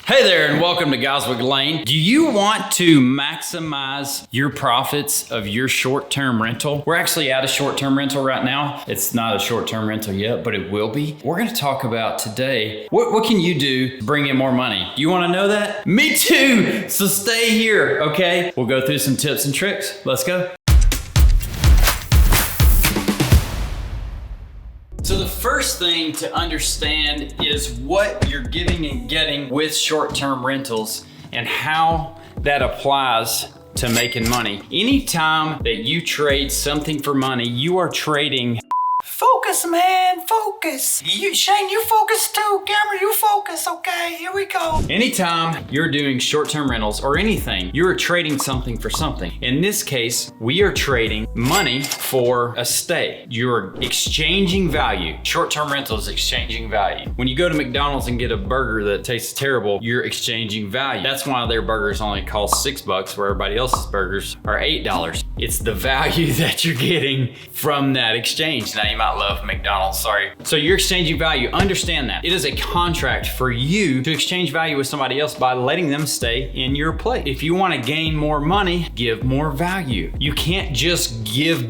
Hey there and welcome to Goswick Lane. Do you want to maximize your profits of your short-term rental? We're actually at a short-term rental right now. It's not a short-term rental yet, but it will be. We're gonna talk about today, what can you do to bring in more money? You wanna know that? Me too, so stay here, okay? We'll go through some tips and tricks. Let's go. So the first thing to understand is what you're giving and getting with short-term rentals and how that applies to making money. Anytime that you trade something for money, you are trading. Focus, man, focus. Shane, you focus too. Cameron, you focus, okay? Here we go. Anytime you're doing short-term rentals or anything, you're trading something for something. In this case, we are trading money for a stay. You're exchanging value. Short-term rentals exchanging value. When you go to McDonald's and get a burger that tastes terrible, you're exchanging value. That's why their burgers only cost $6 where everybody else's burgers are $8. It's the value that you're getting from that exchange. Now you might love McDonald's, sorry. So you're exchanging value, understand that. It is a contract for you to exchange value with somebody else by letting them stay in your place. If you wanna gain more money, give more value. You can't just give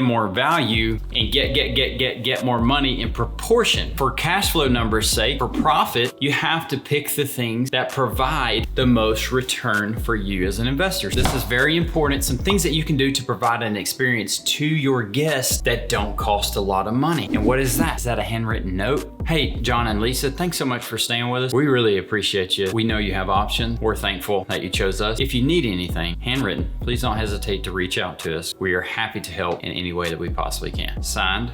more value and get more money in proportion. For cash flow numbers' sake, for profit, you have to pick the things that provide the most return for you as an investor. This is very important. Some things that you can do to provide an experience to your guests that don't cost a lot of money. And what is that? Is that a handwritten note? Hey, John and Lisa, thanks so much for staying with us. We really appreciate you. We know you have options. We're thankful that you chose us. If you need anything handwritten, please don't hesitate to reach out to us. We are happy to help in any way that we possibly can. Signed,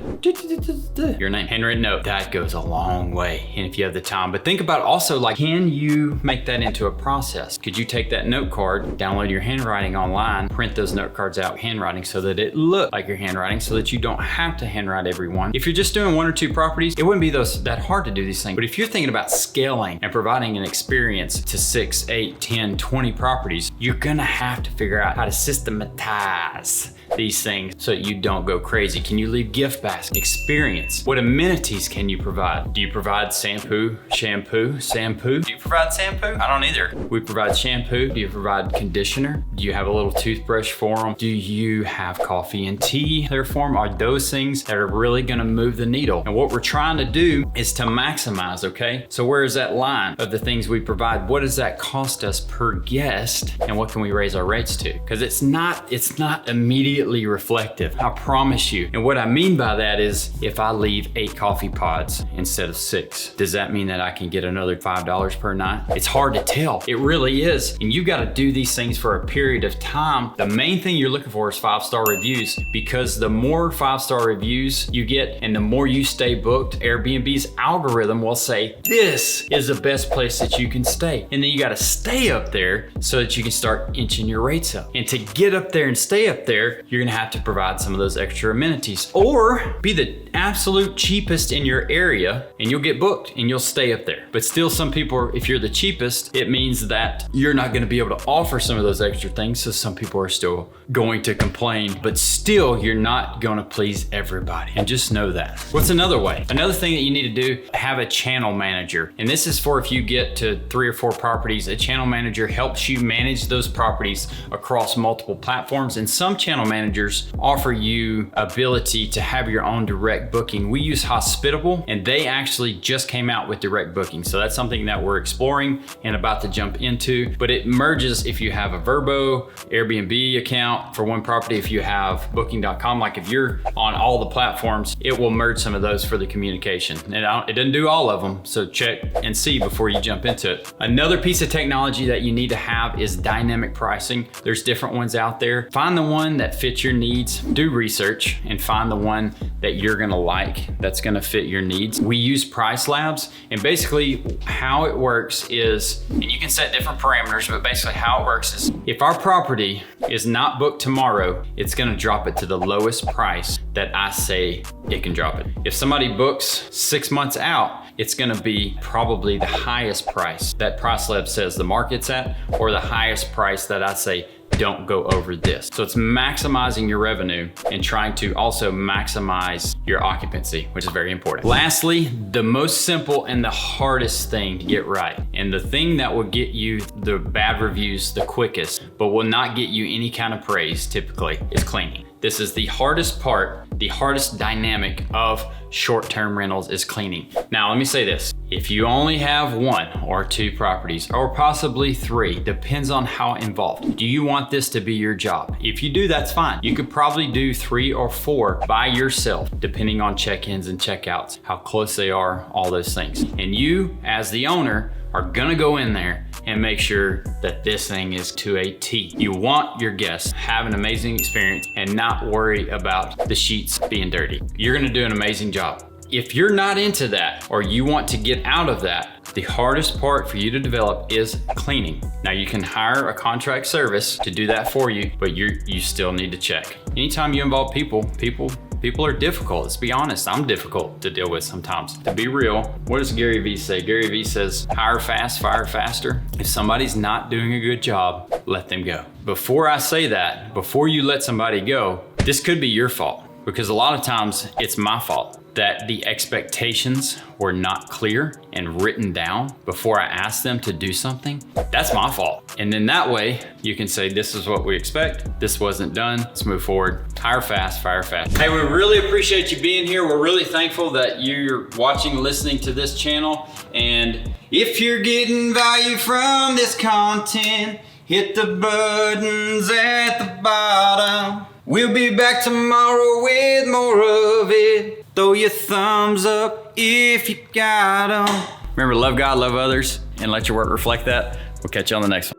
your name, handwritten note. That goes a long way. And if you have the time, but think about also like, can you make that into a process? Could you take that note card, download your handwriting online, print those note cards out handwriting so that it look like your handwriting so that you don't have to handwrite every one. If you're just doing 1 or 2 properties, it wouldn't be that hard to do these things. But if you're thinking about scaling and providing an experience to 6, 8, 10, 20 properties, you're gonna have to figure out how to systematize these things so you don't go crazy. Can you leave gift baskets? Experience. What amenities can you provide? Do you provide shampoo? Do you provide shampoo? I don't either. We provide shampoo. Do you provide conditioner? Do you have a little toothbrush for them? Do you have coffee and tea there for them? Are those things that are really gonna move the needle? And what we're trying to do is to maximize, okay? So where is that line of the things we provide? What does that cost us per guest? And what can we raise our rates to? Because it's not immediately reflective, I promise you. And what I mean by that is if I leave 8 coffee pods instead of 6, does that mean that I can get another $5 per night? It's hard to tell. It really is. And you got to do these things for a period of time. The main thing you're looking for is 5-star reviews, because the more 5-star reviews you get and the more you stay booked, Airbnb's algorithm will say, this is the best place that you can stay. And then you got to stay up there so that you can start inching your rates up. And to get up there and stay up there, you're gonna have to provide some of those extra amenities or be the absolute cheapest in your area and you'll get booked and you'll stay up there. But still, some people, if you're the cheapest, it means that you're not gonna be able to offer some of those extra things. So some people are still going to complain, but still you're not gonna please everybody. And just know that. What's another way? Another thing that you need to do, have a channel manager. And this is for if you get to 3 or 4 properties, a channel manager helps you manage those properties across multiple platforms. And some channel managers offer you ability to have your own direct booking. We use Hospitable and they actually just came out with direct booking. So that's something that we're exploring and about to jump into, but it merges if you have a Vrbo, Airbnb account for one property, if you have booking.com, like if you're on all the platforms, it will merge some of those for the communication. And it doesn't do all of them, so check and see before you jump into it. Another piece of technology that you need to have is dynamic pricing. There's different ones out there. Find the one that fits your needs, do research and find the one that you're gonna like, that's gonna fit your needs. We use Price Labs, and basically how it works is, and you can set different parameters, but basically how it works is if our property is not booked tomorrow, it's gonna drop it to the lowest price that I say it can drop it. If somebody books 6 months out, it's gonna be probably the highest price that Price Lab says the market's at, or the highest price that I say don't go over this. So it's maximizing your revenue and trying to also maximize your occupancy, which is very important. Lastly, the most simple and the hardest thing to get right, and the thing that will get you the bad reviews the quickest, but will not get you any kind of praise typically, is cleaning. This is the hardest part, the hardest dynamic of short-term rentals is cleaning. Now, let me say this. If you only have 1 or 2 properties, or possibly 3, depends on how involved. Do you want this to be your job? If you do, that's fine. You could probably do 3 or 4 by yourself, depending on check-ins and check-outs, how close they are, all those things. And you, as the owner, are gonna go in there and make sure that this thing is to a T. You want your guests to have an amazing experience and not worry about the sheets being dirty. You're gonna do an amazing job. If you're not into that, or you want to get out of that, the hardest part for you to develop is cleaning. Now, you can hire a contract service to do that for you, but you still need to check. Anytime you involve people are difficult. Let's be honest, I'm difficult to deal with sometimes. To be real, what does Gary Vee say? Gary Vee says, hire fast, fire faster. If somebody's not doing a good job, let them go. Before I say that, before you let somebody go, this could be your fault, because a lot of times it's my fault that the expectations were not clear and written down before I asked them to do something. That's my fault. And then that way you can say, this is what we expect. This wasn't done. Let's move forward. Hire fast, fire fast. Hey, we really appreciate you being here. We're really thankful that you're watching, listening to this channel. And if you're getting value from this content, hit the buttons at the bottom. We'll be back tomorrow with more of it. Throw your thumbs up if you got them. Remember, love God, love others, and let your work reflect that. We'll catch you on the next one.